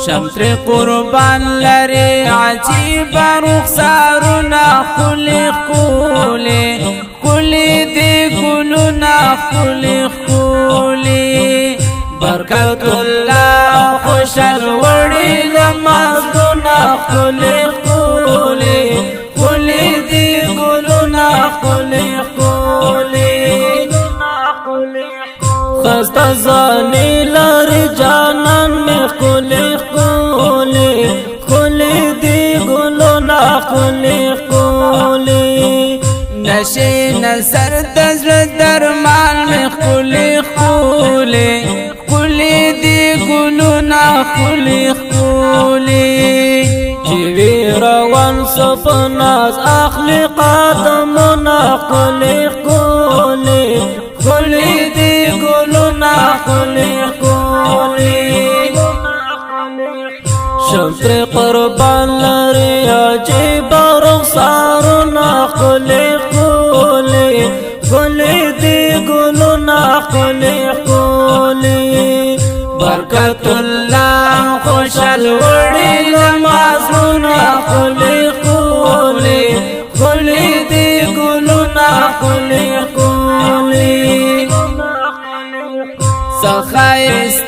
شمتر قربان لري عجیب رخسارنا خلی خلی خلی دی گلونا خلی خلی برکت الله خوشل وړي لمازونه خلی خلی خلی دی گلونا خلی خلی خسته زانی لري جانان می خلی خلی خلی دی گلونا خلی خلی نشی نظر دزر درمان می خلی خلی خلی دی گلونا خلی خلی جیوی روان صفناز اخلی قدمنا خلی خلی خلی دی گلونا خلی خلی شمتر قربان لري عجیب رخسارنا خلی خلی خلی دی گلونا خلی خلی برکت الله خوشل وړي لمازونه خلی خلی خلی دی گلونا خلی خلی سخایست